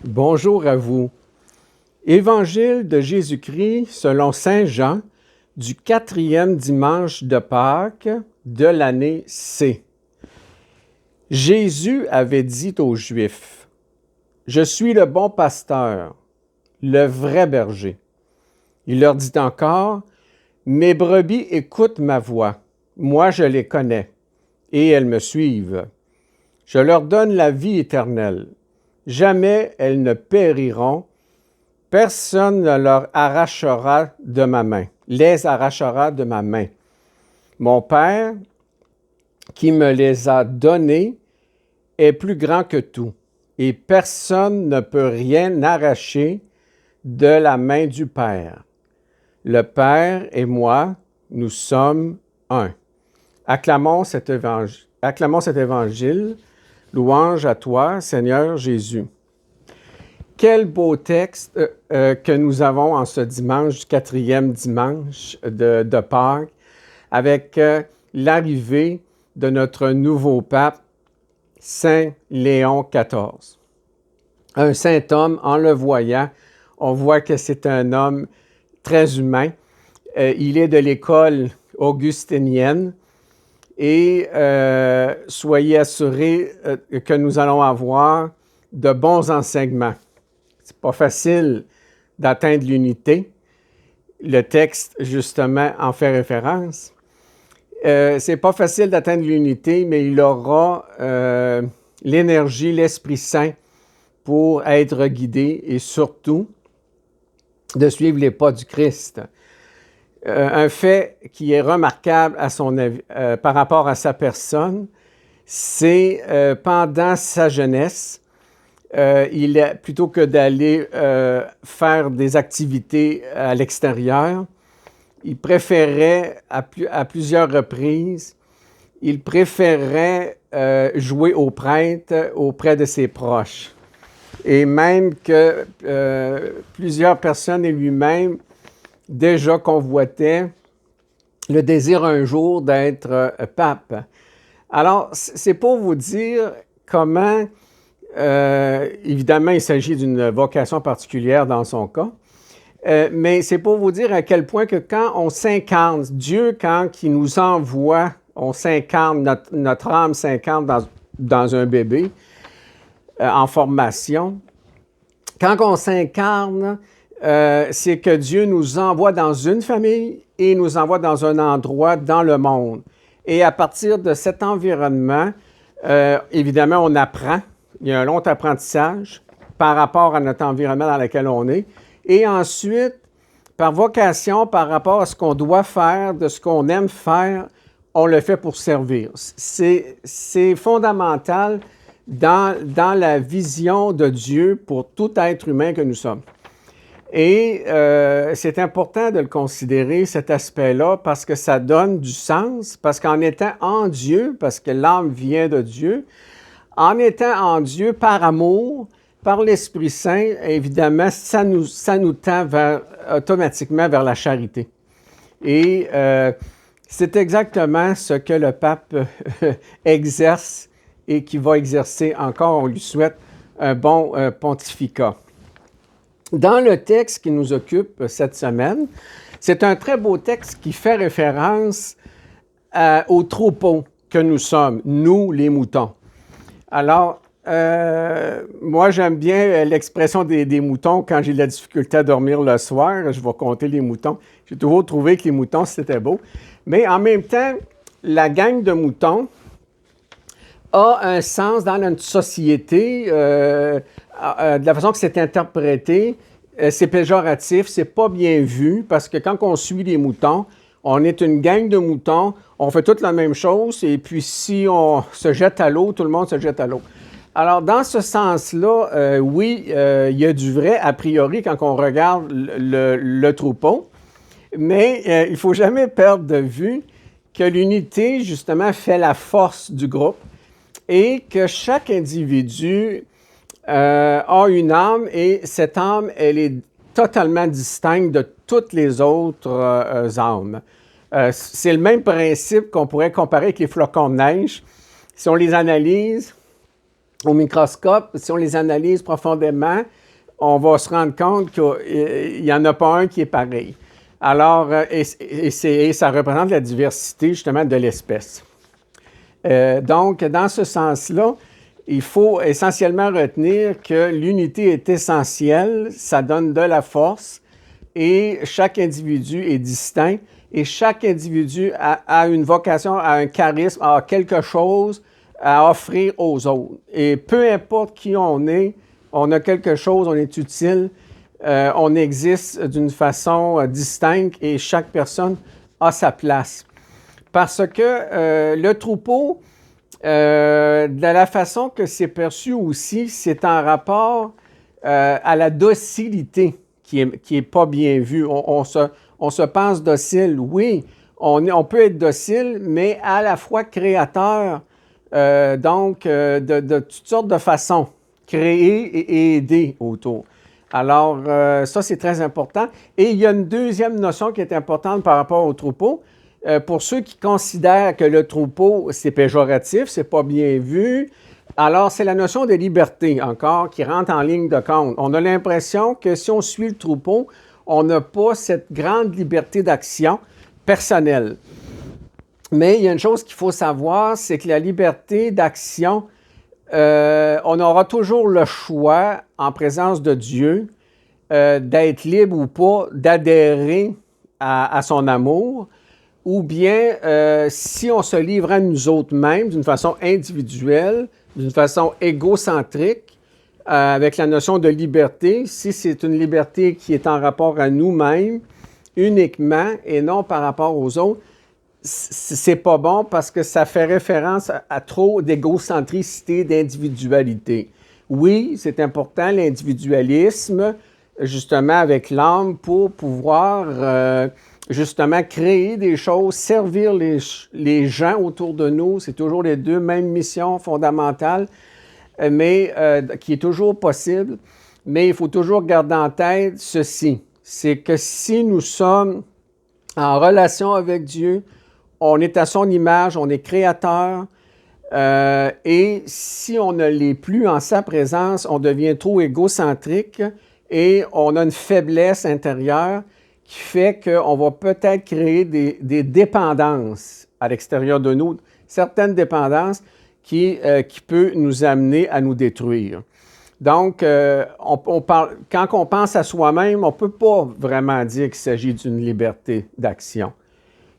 Bonjour à vous. Évangile de Jésus-Christ selon Saint Jean du 4e dimanche de Pâques de l'année C. Jésus avait dit aux Juifs, « Je suis le bon pasteur, le vrai berger. » Il leur dit encore, « Mes brebis écoutent ma voix. Moi, je les connais, et elles me suivent. Je leur donne la vie éternelle. Jamais elles ne périront. Personne ne leur arrachera de ma main, les arrachera de ma main. Mon Père, qui me les a donnés, est plus grand que tout, et personne ne peut rien arracher de la main du Père. Le Père et moi, nous sommes un. Acclamons cet évangile. Louange à toi, Seigneur Jésus. Quel beau texte que nous avons en ce dimanche, du 4e dimanche de Pâques, avec l'arrivée de notre nouveau pape, Saint Léon XIV. Un saint homme, en le voyant, on voit que c'est un homme très humain. Il est de l'école augustinienne et soyez assurés que nous allons avoir de bons enseignements. C'est pas facile d'atteindre l'unité. Le texte, justement, en fait référence. C'est pas facile d'atteindre l'unité, mais il aura l'énergie, l'Esprit Saint pour être guidé et surtout de suivre les pas du Christ. Un fait qui est remarquable par rapport à sa personne, c'est pendant sa jeunesse, plutôt que d'aller faire des activités à l'extérieur, il préférait à plusieurs reprises, il préférait jouer au prêtre auprès de ses proches. Et même que plusieurs personnes et lui-même déjà convoitaient le désir un jour d'être pape. Alors, c'est pour vous dire comment, évidemment, il s'agit d'une vocation particulière dans son cas, mais c'est pour vous dire à quel point que quand on s'incarne, Dieu, quand il nous envoie, on s'incarne, notre âme s'incarne dans un bébé en formation. Quand on s'incarne, c'est que Dieu nous envoie dans une famille et nous envoie dans un endroit dans le monde. Et à partir de cet environnement, évidemment, on apprend. Il y a un long apprentissage par rapport à notre environnement dans lequel on est. Et ensuite, par vocation, par rapport à ce qu'on doit faire, de ce qu'on aime faire, on le fait pour servir. C'est fondamental dans la vision de Dieu pour tout être humain que nous sommes. Et c'est important de le considérer, cet aspect-là, parce que ça donne du sens, parce qu'en étant en Dieu, parce que l'âme vient de Dieu, en étant en Dieu par amour, par l'Esprit Saint, évidemment, ça nous tend automatiquement vers la charité. Et c'est exactement ce que le pape exerce et qui va exercer encore. On lui souhaite un bon pontificat. Dans le texte qui nous occupe cette semaine, c'est un très beau texte qui fait référence au troupeau que nous sommes, nous les moutons. Alors, moi j'aime bien l'expression des moutons quand j'ai de la difficulté à dormir le soir, je vais compter les moutons. J'ai toujours trouvé que les moutons c'était beau, mais en même temps, la gang de moutons a un sens dans notre société, de la façon que c'est interprété, c'est péjoratif, c'est pas bien vu, parce que quand on suit les moutons, on est une gang de moutons, on fait toute la même chose, et puis si on se jette à l'eau, tout le monde se jette à l'eau. Alors, dans ce sens-là, oui, il y a du vrai, a priori, quand on regarde le troupeau, mais il ne faut jamais perdre de vue que l'unité, justement, fait la force du groupe, et que chaque individu a une âme et cette âme, elle est totalement distincte de toutes les autres âmes. C'est le même principe qu'on pourrait comparer avec les flocons de neige. Si on les analyse, au microscope, si on les analyse profondément, on va se rendre compte qu'il n'y en a pas un qui est pareil. Alors, ça représente la diversité, justement, de l'espèce. Donc, dans ce sens-là, il faut essentiellement retenir que l'unité est essentielle, ça donne de la force, et chaque individu est distinct, et chaque individu a une vocation, a un charisme, a quelque chose à offrir aux autres. Et peu importe qui on est, on a quelque chose, on est utile, on existe d'une façon distincte et chaque personne a sa place. Parce que le troupeau, de la façon que c'est perçu aussi, c'est en rapport à la docilité qui est pas bien vue. On se pense docile, oui, on peut être docile, mais à la fois créateur, de toutes sortes de façons, créer et aider autour. Alors, ça, c'est très important. Et il y a une deuxième notion qui est importante par rapport au troupeau. Pour ceux qui considèrent que le troupeau, c'est péjoratif, c'est pas bien vu, alors c'est la notion de liberté, encore, qui rentre en ligne de compte. On a l'impression que si on suit le troupeau, on n'a pas cette grande liberté d'action personnelle. Mais il y a une chose qu'il faut savoir, c'est que la liberté d'action, on aura toujours le choix, en présence de Dieu, d'être libre ou pas, d'adhérer à son amour, ou bien si on se livre à nous autres mêmes d'une façon individuelle, d'une façon égocentrique, avec la notion de liberté, si c'est une liberté qui est en rapport à nous-mêmes uniquement et non par rapport aux autres, c'est pas bon parce que ça fait référence à trop d'égocentricité, d'individualité. Oui, c'est important l'individualisme, justement avec l'âme pour pouvoir justement créer des choses, servir les gens autour de nous. C'est toujours les deux mêmes missions fondamentales, mais qui est toujours possible. Mais il faut toujours garder en tête ceci, c'est que si nous sommes en relation avec Dieu, on est à son image, on est créateur, et si on ne l'est plus en sa présence, on devient trop égocentrique et on a une faiblesse intérieure qui fait qu'on va peut-être créer des dépendances à l'extérieur de nous, certaines dépendances qui peuvent nous amener à nous détruire. Donc, quand on pense à soi-même, on ne peut pas vraiment dire qu'il s'agit d'une liberté d'action.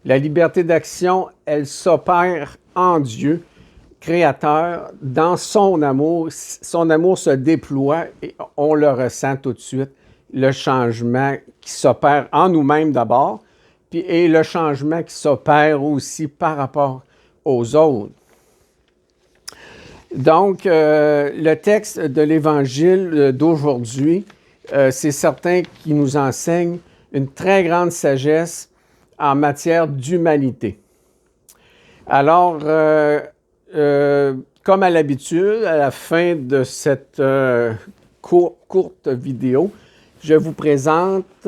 La liberté d'action, elle s'opère en Dieu, créateur, dans son amour. Son amour se déploie et on le ressent tout de suite. Le changement qui s'opère en nous-mêmes d'abord, et le changement qui s'opère aussi par rapport aux autres. Donc, le texte de l'Évangile d'aujourd'hui, c'est certain qu'il nous enseigne une très grande sagesse en matière d'humanité. Alors, comme à l'habitude, à la fin de cette courte vidéo, je vous présente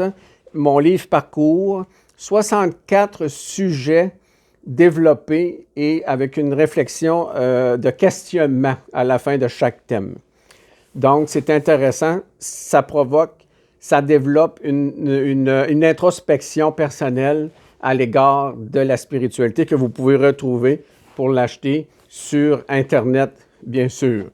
mon livre Parcours, 64 sujets développés et avec une réflexion de questionnement à la fin de chaque thème. Donc, c'est intéressant, ça provoque, ça développe une introspection personnelle à l'égard de la spiritualité que vous pouvez retrouver pour l'acheter sur Internet, bien sûr.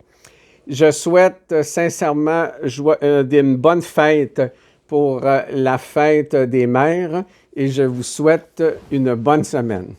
Je souhaite sincèrement une bonne fête pour la fête des mères et je vous souhaite une bonne semaine.